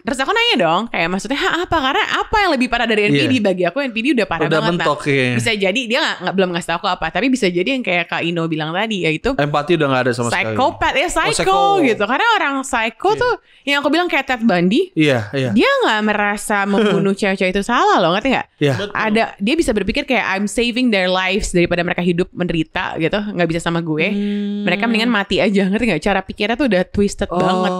Terus aku nanya dong, kayak maksudnya apa? Karena apa yang lebih parah dari NPD? Bagi aku NPD udah parah banget. Mentok, bisa jadi dia belum ngasih tau aku apa, tapi bisa jadi yang kayak Kak Ino bilang tadi, yaitu empati udah gak ada sama sekali. Psikopat, psycho gitu. Karena orang psycho tuh, yang aku bilang kayak Ted Bundy, dia nggak merasa membunuh cewek-cewek itu salah loh, ngerti nggak? Dia bisa berpikir kayak I'm saving their lives daripada mereka hidup menderita gitu, nggak bisa sama gue. Mereka mendingan mati aja, ngerti nggak? Cara pikirnya tuh udah twisted banget.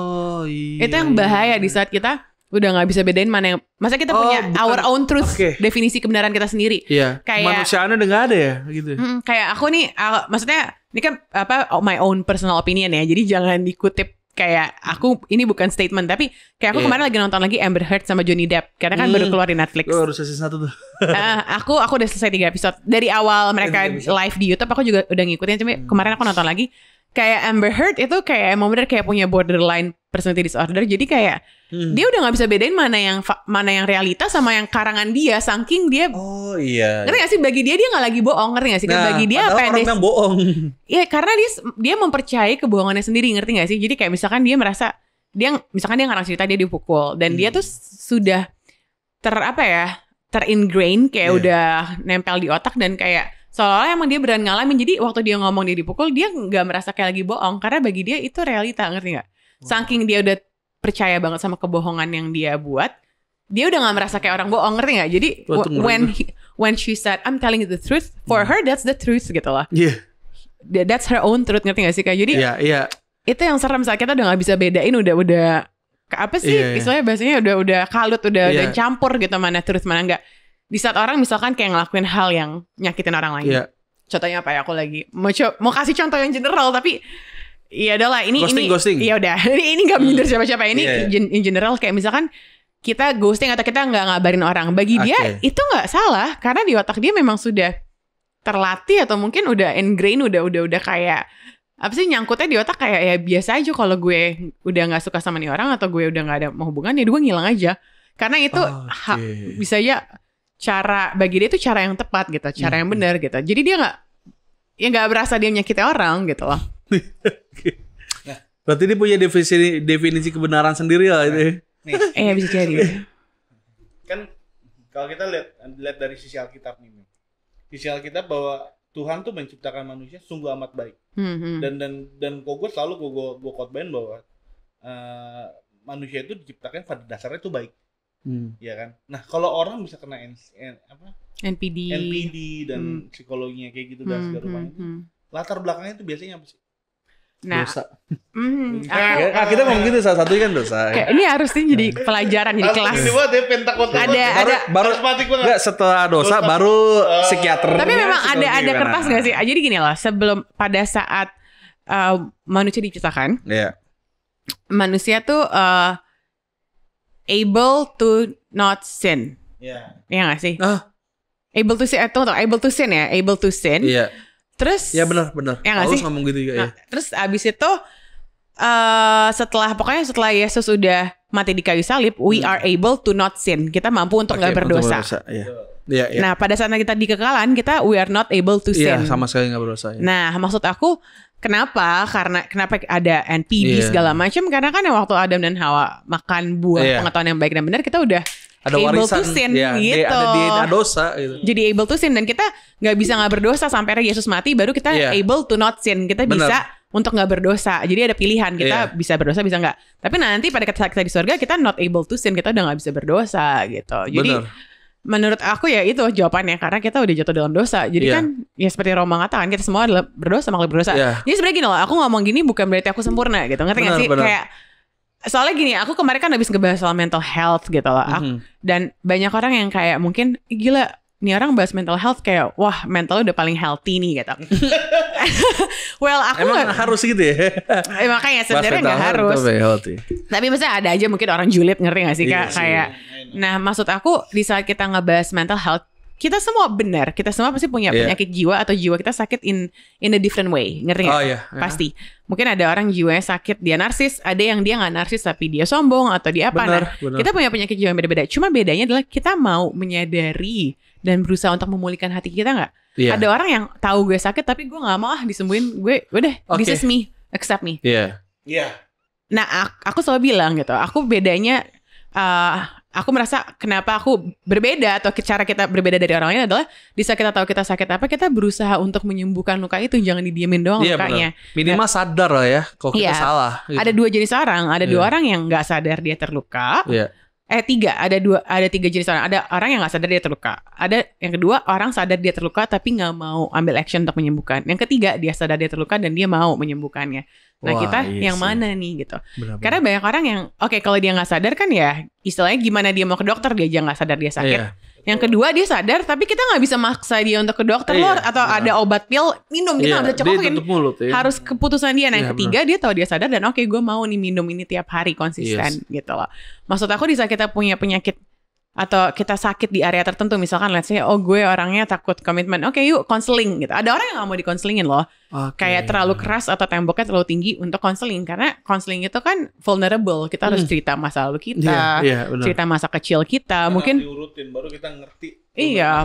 Itu yang bahaya di saat kita udah nggak bisa bedain mana yang, masa kita punya our own truth, definisi kebenaran kita sendiri. Kayak manusianya udah nggak ada ya gitu. Kayak aku nih, maksudnya ini kan my own personal opinion ya, jadi jangan dikutip kayak aku, ini bukan statement, tapi kayak aku kemarin lagi nonton lagi Amber Heard sama Johnny Depp karena kan baru keluar di Netflix. Baru season 1 tuh. Aku udah selesai 3 episode dari awal mereka live di YouTube, aku juga udah ngikutin. Cuma kemarin aku nonton lagi, kayak Amber Heard itu kayak emang bener kayak punya borderline personality disorder. Jadi kayak dia udah nggak bisa bedain mana yang realita sama yang karangan dia, saking dia. Ngerti gak sih, bagi dia nggak lagi bohong, ngerti gak sih? Bagi dia apa yang bohong? Iya, karena dia mempercayai kebohongannya sendiri, ngerti gak sih? Jadi kayak misalkan dia merasa misalkan dia ngarang cerita dia dipukul dan dia tuh sudah teringrain kayak udah nempel di otak, dan kayak seolah-olah emang dia beneran ngalamin. Jadi waktu dia ngomong dia dipukul, dia nggak merasa kayak lagi bohong karena bagi dia itu realita, ngerti nggak? Saking dia udah percaya banget sama kebohongan yang dia buat, dia udah nggak merasa kayak orang bohong, ngerti nggak? Jadi when she said I'm telling you the truth, for her that's the truth gitu lah. That's her own truth, ngerti nggak sih Kak? Jadi itu yang serem saat kita udah nggak bisa bedain, udah apa sih istilahnya bahasanya, udah kalut, udah campur gitu, mana truth mana enggak. Di saat orang misalkan kayak ngelakuin hal yang nyakitin orang lain. Contohnya apa ya, aku lagi mau kasih contoh yang general, tapi ya adalah ini ghosting. Ya udah, ini nggak menyindir siapa-siapa, ini in general kayak misalkan kita ghosting atau kita nggak ngabarin orang, bagi dia itu nggak salah karena di otak dia memang sudah terlatih atau mungkin udah ingrain, udah kayak apa sih, nyangkutnya di otak kayak ya biasa aja, kalau gue udah nggak suka sama nih orang atau gue udah nggak ada mau hubungan, ya gue ngilang aja. Karena itu bisa aja bagi dia itu cara yang tepat gitu, cara yang benar gitu. Jadi dia nggak berasa dia menyakiti orang gitu loh. Nah, berarti dia punya definisi kebenaran sendiri lah itu. Bisa jadi. Kan kalau kita lihat dari sisi Alkitab nih, sisi Alkitab bahwa Tuhan tuh menciptakan manusia sungguh amat baik. Dan kok gue selalu gue khotbahin bahwa manusia itu diciptakan pada dasarnya itu baik. Ya kan. Nah, kalau orang bisa kena NPD dan psikologinya kayak gitu dan segala macam, latar belakangnya itu biasanya apa sih? Dosa. Kita ngomong gitu, salah satunya kan dosa. Kayak ini harusnya jadi pelajaran, jadi kelas. Ini buat pentakut. Baru enggak, setelah dosa baru psikiater. Tapi memang ada kertas enggak sih? Jadi gini loh, sebelum pada saat manusia diciptakan, manusia tuh able to not sin. Iya nggak sih? Able to sin, able to sin ya, able to sin. Iya. Terus ya benar. Ya nggak sih? Ngomong gitu juga. Terus abis itu setelah Yesus udah mati di kayu salib, we are able to not sin. Kita mampu untuk nggak berdosa. Iya. Nah, pada saat kita di kekekalan, kita we are not able to sin. Iya, sama sekali nggak berdosa. Ya. Nah, maksud aku kenapa ada NPD segala macam? Karena kan waktu Adam dan Hawa makan buah pengetahuan yang baik dan benar, kita udah ada able warisan, to sin gitu. Ada DNA dosa gitu. Jadi able to sin, dan kita nggak bisa nggak berdosa sampai Yesus mati, baru kita able to not sin. Kita bisa untuk nggak berdosa. Jadi ada pilihan, kita bisa berdosa bisa nggak. Tapi nanti pada saat kita di surga, kita not able to sin, kita udah nggak bisa berdosa gitu. Jadi menurut aku ya itu jawabannya, karena kita udah jatuh dalam dosa. Jadi kan ya seperti Roma katakan, kita semua adalah berdosa makhluk berdosa. Jadi sebenarnya gini loh, aku ngomong gini bukan berarti aku sempurna gitu. Ngerti gak sih? Kayak soalnya gini, aku kemarin kan habis ngebahas soal mental health gitu loh. Dan banyak orang yang kayak mungkin gila, nih orang bahas mental health kayak wah mental udah paling healthy nih gitu. Well, aku emang harus gitu ya. Makanya sebenarnya nggak harus. Tapi maksudnya ada aja mungkin orang julid, ngerti gak sih Kak? Kayak nah maksud aku di saat kita ngebahas mental health, kita semua benar, kita semua pasti punya penyakit jiwa atau jiwa kita sakit in a different way, ngerti nggak? Pasti. Mungkin ada orang jiwanya sakit, dia narsis, ada yang dia nggak narsis tapi dia sombong atau dia apa. Bener. Kita punya penyakit jiwa yang beda-beda. Cuma bedanya adalah kita mau menyadari dan berusaha untuk memulihkan hati kita nggak? Ada orang yang tahu gue sakit tapi gue nggak mau disembuhin, gue udah this is me, accept me. Nah aku selalu bilang gitu, aku bedanya aku merasa kenapa aku berbeda atau cara kita berbeda dari orang lain adalah di saat kita tahu kita sakit apa, kita berusaha untuk menyembuhkan luka itu, jangan didiemin doang lukanya. Bener. Minimal sadar lah ya kalau kita salah. Gitu. Ada dua jenis orang, ada dua orang yang nggak sadar dia terluka. Ada tiga jenis orang. Ada orang yang nggak sadar dia terluka. Ada yang kedua, orang sadar dia terluka tapi nggak mau ambil action untuk menyembuhkan. Yang ketiga, dia sadar dia terluka dan dia mau menyembuhkannya. Nah kita yang mana nih gitu? Benar-benar. Karena banyak orang yang kalau dia nggak sadar kan ya istilahnya gimana dia mau ke dokter, dia aja nggak sadar dia sakit. Yang kedua dia sadar tapi kita nggak bisa maksa dia untuk ke dokter atau ada obat pil minum, kita nggak bisa cekokin. Harus keputusan dia. Nah yang ketiga dia tahu dia sadar dan gue mau nih minum ini tiap hari konsisten gitu loh. Maksud aku di saat kita punya penyakit atau kita sakit di area tertentu, misalkan let's say gue orangnya takut komitmen, yuk konseling gitu. Ada orang yang gak mau dikonselingin loh, kayak terlalu keras atau temboknya terlalu tinggi untuk konseling, karena konseling itu kan vulnerable, kita harus cerita masa lalu kita, cerita masa kecil kita, mungkin diurutin baru kita ngerti.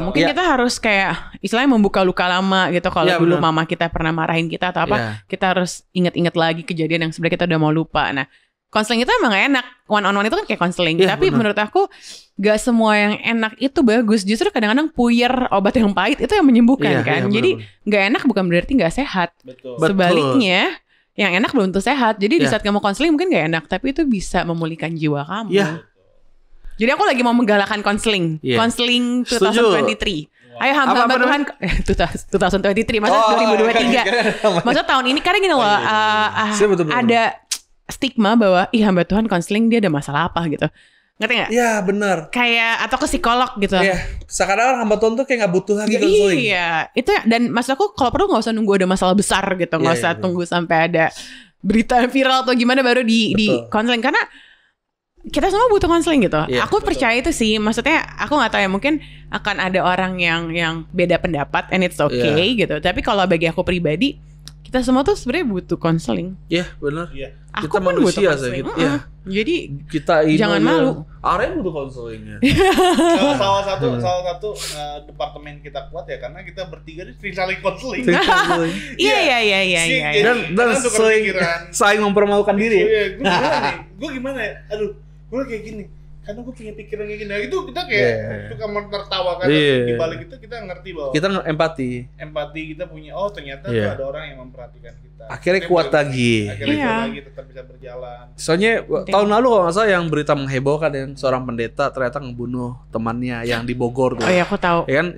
Mungkin kita harus kayak istilahnya membuka luka lama gitu. Kalau dulu mama kita pernah marahin kita atau apa, kita harus inget-inget lagi kejadian yang sebenarnya kita udah mau lupa. Nah konseling itu emang gak enak, one on one itu kan kayak konseling. Tapi menurut aku gak semua yang enak itu bagus. Justru kadang-kadang puyer obat yang pahit itu yang menyembuhkan kan. Jadi gak enak bukan berarti gak sehat. Sebaliknya yang enak belum tentu sehat. Jadi di saat kamu konseling mungkin gak enak, tapi itu bisa memulihkan jiwa kamu. Jadi aku lagi mau menggalakkan konseling. Konseling 2023. Ayo hamba Tuhan 2023 maksudnya 2023. Maksudnya tahun ini karena gini loh, ada stigma bahwa hamba Tuhan konseling dia ada masalah apa gitu. Ngerti gak? Iya benar. Kayak atau ke psikolog gitu. Sekarang hamba Tuhan tuh kayak gak butuh lagi konseling. Itu dan maksud aku kalau perlu gak usah nunggu ada masalah besar gitu. Gak usah tunggu sampai ada berita viral atau gimana baru di konseling. Karena kita semua butuh konseling gitu. Aku percaya itu sih. Maksudnya aku gak tahu ya, mungkin akan ada orang yang beda pendapat and it's okay gitu. Tapi kalau bagi aku pribadi, kita semua tuh sebenarnya butuh konseling. Benar. Aku kita pun butuh konseling. Jadi kita jangan malu. Arya butuh konselingnya. Salah satu departemen kita kuat ya karena kita bertiga ini sering saling konseling. Iya. Dan saling mempermalukan diri. Gue gimana ya? Aduh, gue kayak gini. Karena gue punya pikiran kayak gini. Nah, itu kita kayak suka tertawa kan. Di balik itu kita ngerti bahwa kita empati kita punya ternyata tuh ada orang yang memperhatikan kita. Akhirnya kuat lagi. Tetap bisa berjalan. Soalnya tahun lalu kalau nggak salah yang berita menghebohkan yang seorang pendeta ternyata ngebunuh temannya yang di Bogor tuh. Aku tahu. Ya kan?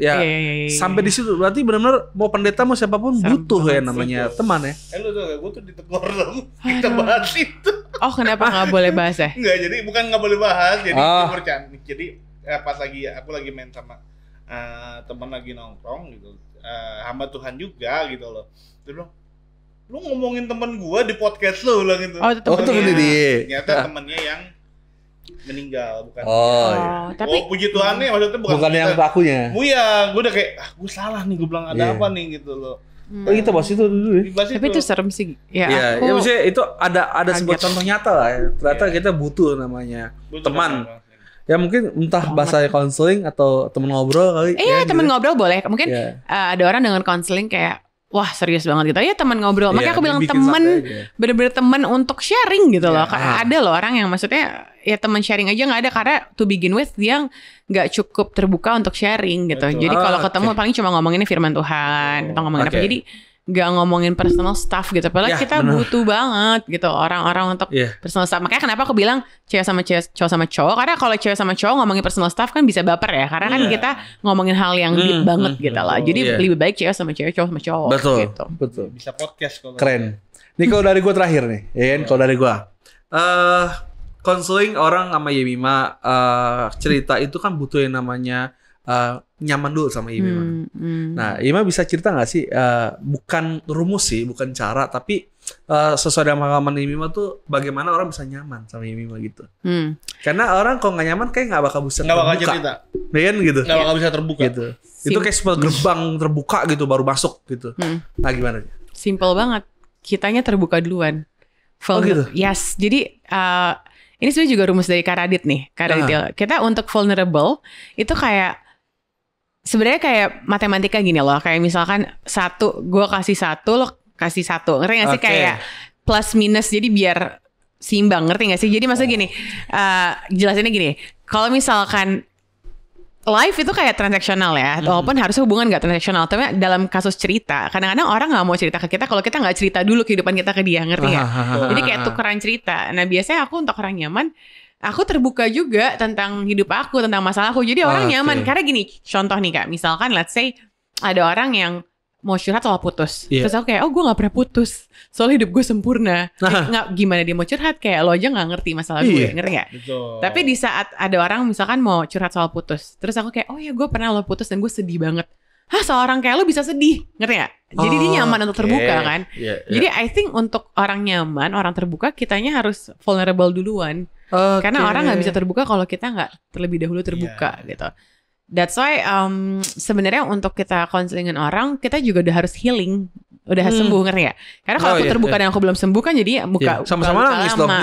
Sampai di situ berarti benar-benar mau pendeta mau siapapun butuh namanya teman ya. Lu tuh gue tuh ditegur dong. Kita bahas itu. Kenapa nggak boleh bahas ya? Enggak, jadi bukan nggak boleh bahas, jadi bercanda. Jadi pas aku lagi main sama teman lagi nongkrong gitu, hamba Tuhan juga gitu loh. Dia bilang, lu ngomongin temen gua di podcast lu lah gitu. Temen dia. Ternyata temennya yang meninggal bukan. Tapi puji Tuhan nih, maksudnya bukan yang pelakunya. Iya, gua udah kayak gue salah nih, gue bilang ada apa nih gitu loh. Oh kita bahas itu dulu ya. Tapi itu serem sih. Ya, Iya, aku ya maksudnya itu ada sebuah kaget. contoh nyata lah ya. Ternyata kita butuh namanya teman. Ya mungkin entah bahasa konseling atau teman ngobrol kali. Iya, temen gitu. ngobrol boleh. Mungkin Iya. ada orang dengan konseling kayak wah serius banget gitu. Ya teman ngobrol. Makanya Iya, aku bilang dibikin temen, santai aja. bener-bener temen untuk sharing gitu loh. Iya. Kayak ada loh orang yang maksudnya ya teman sharing aja nggak ada karena to begin with dia nggak cukup terbuka untuk sharing gitu. Betul. Jadi kalau Ah, ketemu oke. paling cuma ngomonginnya firman Tuhan atau ngomongin apa. Oke. Jadi nggak ngomongin personal stuff gitu. Padahal Ya, kita bener. butuh banget gitu orang-orang untuk Iya. personal stuff. Makanya kenapa aku bilang cewek sama cewek, cowok sama cowok. Karena kalau cewek sama cowok ngomongin personal stuff kan bisa baper ya. Karena kan Iya. kita ngomongin hal yang deep banget gitu lah. Jadi Iya. lebih baik cewek sama cewek, cowok sama cowok Betul. gitu. Betul. Bisa podcast kalau Keren. Nih kalau dari gue terakhir nih, ya kan? Kalau dari gue, konseling orang sama Yemima cerita itu kan butuh yang namanya nyaman dulu sama Yemima. Nah, Yemima bisa cerita nggak sih? Bukan rumus sih, bukan cara, tapi sesuai dengan pengalaman Yemima tuh bagaimana orang bisa nyaman sama Yemima gitu. Karena orang kalau nggak nyaman kayak nggak bakal bisa nggak bakal terbuka, cerita, ya kan gitu. nggak bakal bisa terbuka. Gitu. Itu kayak sebuah gerbang terbuka gitu baru masuk gitu. Nah gimana? Simple banget. Kitanya terbuka duluan. gitu? Yes. Jadi ini sebenarnya juga rumus dari Karadit nih. Karadit. Kita untuk vulnerable itu kayak sebenarnya kayak matematika gini loh. Kayak misalkan gue kasih 1, lo kasih 1. Ngerti gak sih? Oke. Kayak plus minus. Jadi biar seimbang. Ngerti gak sih? Jadi maksudnya gini. Jelasinnya gini. Kalau misalkan life itu kayak transaksional ya, walaupun harusnya hubungan gak transaksional. Tapi dalam kasus cerita, kadang-kadang orang gak mau cerita ke kita kalau kita gak cerita dulu kehidupan kita ke dia, ngerti gak? Jadi kayak tukeran cerita. Nah biasanya aku untuk orang nyaman, aku terbuka juga tentang hidup aku, tentang masalah aku. Jadi orang nyaman, karena gini, contoh nih kak, misalkan let's say ada orang yang mau curhat soal putus. Iya. Terus aku kayak, oh gue gak pernah putus. Soalnya hidup gue sempurna. Nggak, gimana dia mau curhat, kayak lo aja gak ngerti masalah gue, Iya. ngerti gak? Betul. Tapi di saat ada orang misalkan mau curhat soal putus, terus aku kayak, oh ya gue pernah lo putus dan gue sedih banget. Hah, seorang kayak lo bisa sedih, ngerti gak? Jadi dia nyaman untuk terbuka kan. Iya, iya. Jadi I think untuk orang nyaman, orang terbuka, kitanya harus vulnerable duluan. Karena orang nggak bisa terbuka kalau kita nggak terlebih dahulu terbuka gitu. That's why sebenarnya untuk kita konselingin orang, kita juga udah harus healing, udah harus sembuh, ngerti gak? Karena kalau aku terbuka dan aku belum sembuh kan jadi buka sama-sama buka nangis lama. dong.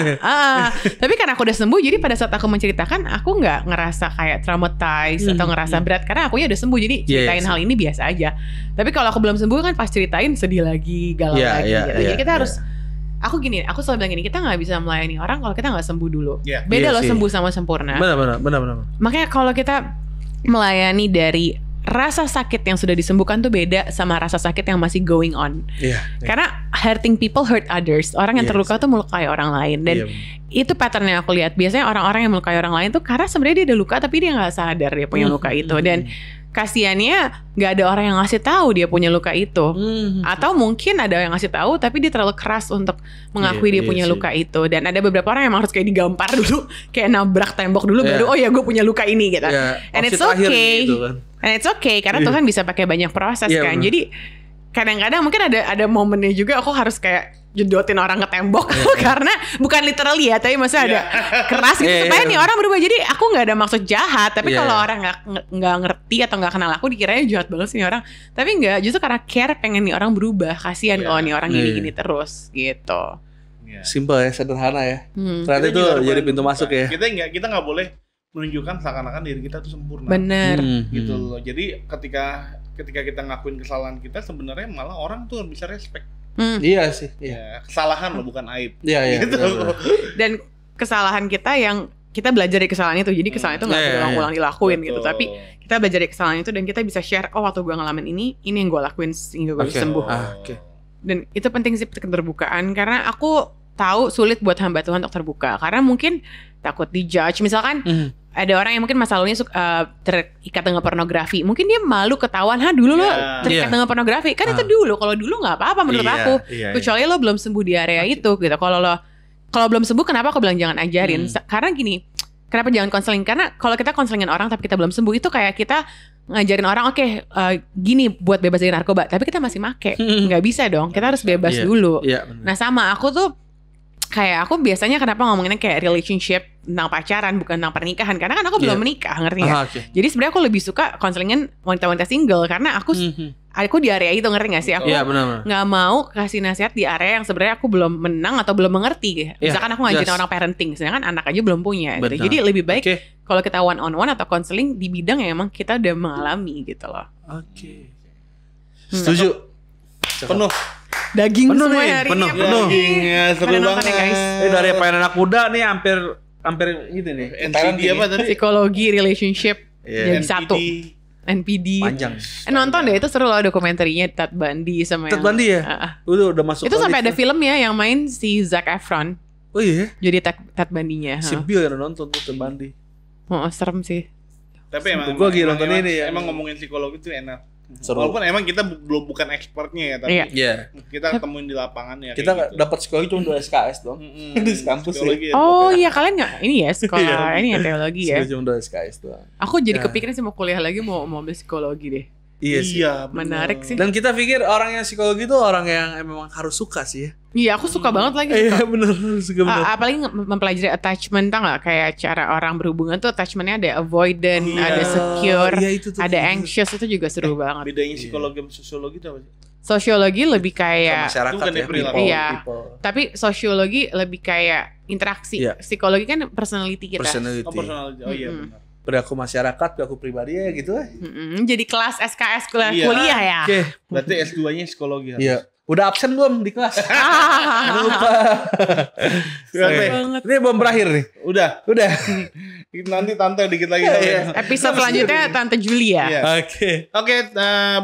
Tapi karena aku udah sembuh, jadi pada saat aku menceritakan, aku nggak ngerasa kayak traumatized atau ngerasa berat karena aku ya udah sembuh, jadi ceritain hal ini biasa aja. Tapi kalau aku belum sembuh kan pas ceritain sedih lagi, galau lagi gitu. Jadi kita harus aku selalu bilang gini, kita nggak bisa melayani orang kalau kita nggak sembuh dulu. Beda loh sembuh sama sempurna. Benar. Makanya kalau kita melayani dari rasa sakit yang sudah disembuhkan tuh beda sama rasa sakit yang masih going on. Karena hurting people hurt others. Orang yang terluka tuh melukai orang lain. Dan itu pattern yang aku lihat. Biasanya orang-orang yang melukai orang lain tuh karena sebenarnya dia ada luka tapi dia nggak sadar dia punya luka itu. Dan kasiannya nggak ada orang yang ngasih tahu dia punya luka itu. Atau mungkin ada yang ngasih tahu tapi dia terlalu keras untuk mengakui dia punya luka itu. Dan ada beberapa orang yang emang harus kayak digampar dulu, kayak nabrak tembok dulu baru oh ya gue punya luka ini gitu. And it's okay. Gitu kan. And it's okay karena Tuhan bisa pakai banyak proses kan. Bener. Jadi kadang-kadang mungkin ada momennya juga aku harus kayak jedotin orang ke tembok karena bukan literally ya, tapi maksudnya ada keras gitu supaya nih orang berubah. Jadi aku nggak ada maksud jahat, tapi kalau orang nggak ngerti atau nggak kenal aku dikiranya jahat banget sih nih orang. Tapi nggak, justru karena care pengen nih orang berubah. Kasihan kalau nih orang gini-gini terus gitu. Simple ya, sederhana ya. Ternyata itu jadi pintu masuk ya. Kita nggak boleh menunjukkan seakan-akan diri kita tuh sempurna. Bener. Gitu loh. Jadi ketika kita ngakuin kesalahan kita, sebenarnya malah orang tuh bisa respect. Iya sih. Ya, kesalahan loh, bukan aib. Iya. Gitu. Dan kesalahan kita yang kita belajar dari kesalahan itu. Jadi kesalahan itu nggak berulang-ulang dilakuin gitu. Tapi kita belajar dari kesalahan itu dan kita bisa share. Oh, waktu gue ngalamin ini yang gue lakuin sehingga gue bisa sembuh. Dan itu penting sih, keterbukaan. Karena aku tahu sulit buat hamba Tuhan untuk terbuka. Karena mungkin takut dijudge. Misalkan ada orang yang mungkin masa lalunya terikat dengan pornografi. Mungkin dia malu ketahuan, dulu lo terikat dengan pornografi. Kan itu dulu. Kalau dulu nggak apa-apa menurut aku. Kecuali lo belum sembuh di area itu gitu. Kalau belum sembuh, kenapa aku bilang jangan ajarin? Karena gini, kenapa jangan konseling? Karena kalau kita konselingin orang tapi kita belum sembuh, itu kayak kita ngajarin orang, gini buat bebas dari narkoba. Tapi kita masih make. Nggak bisa dong. Kita harus bebas dulu. Nah sama, aku tuh kayak aku biasanya kenapa ngomonginnya kayak relationship tentang pacaran bukan tentang pernikahan karena kan aku belum menikah, ngerti nggak? Okay. Jadi sebenarnya aku lebih suka konselingin wanita-wanita single karena aku di area itu, ngerti nggak sih? Aku nggak mau kasih nasihat di area yang sebenarnya aku belum menang atau belum mengerti. Misalkan aku ngajarin orang parenting, sedangkan anak aja belum punya. Gitu. Jadi lebih baik kalau kita one on one atau konseling di bidang yang emang kita udah mengalami gitu loh. Oke. Setuju. Penuh. Daging penuh semua nih, hari penuh, ini. penuh. Dagingnya seru banget. Guys. Dari pengen anak muda nih hampir gitu nih. NPD apa tadi? Psikologi, relationship jadi NPD. satu. NPD. Panjang. Nonton deh, itu seru loh dokumenterinya Ted Bundy sama Ted Bundy ya? Udah masuk. Itu sampai ada film ya yang main si Zac Efron. Oh iya? Jadi Ted Bundy-nya. Si Bill yang nonton tuh Ted Bundy. Oh, serem sih. Tapi emang gue lagi nonton ini ya. Emang ngomongin psikologi itu enak. Seru. Walaupun emang kita belum bukan expertnya ya, tapi kita temuin di lapangan ya. Kita gitu. dapat psikologi cuma 2 SKS dong. Di kampus ya. Oh iya, kalian nggak ini ya sekolah ini ya teologi ya. Cuma 2 SKS doang. Aku jadi kepikiran sih mau kuliah lagi mau ambil psikologi deh. Iya, menarik sih. Dan kita pikir orang yang psikologi itu orang yang memang harus suka sih ya. Iya, aku suka banget lagi. Iya benar, suka benar. Apalagi mempelajari attachment, tau nggak? Kayak cara orang berhubungan tuh attachmentnya ada avoidant, ada secure, ada anxious, itu juga seru banget. Bedanya psikologi sama sosiologi itu apa sih? Sosiologi lebih kayak masyarakat ya, iya. Tapi sosiologi lebih kayak interaksi. Psikologi kan personality kita. Personality. Oh iya benar. Perilaku masyarakat, perilaku pribadi ya gitu lah. Jadi kelas SKS kuliah ya. Oke. Berarti S2-nya psikologi. Iya. Udah absen belum di kelas? Lupa. Ini belum berakhir nih. Udah. Nanti Tante dikit lagi. Episode selanjutnya Tante Julia. Oke,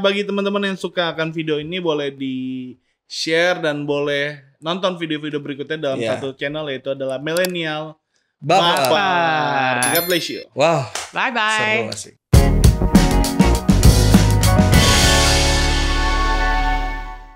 bagi teman-teman yang suka akan video ini boleh di-share dan boleh nonton video-video berikutnya dalam satu channel, yaitu adalah Millennial Bapak. God bless you. Wow. Bye-bye. Seru asik.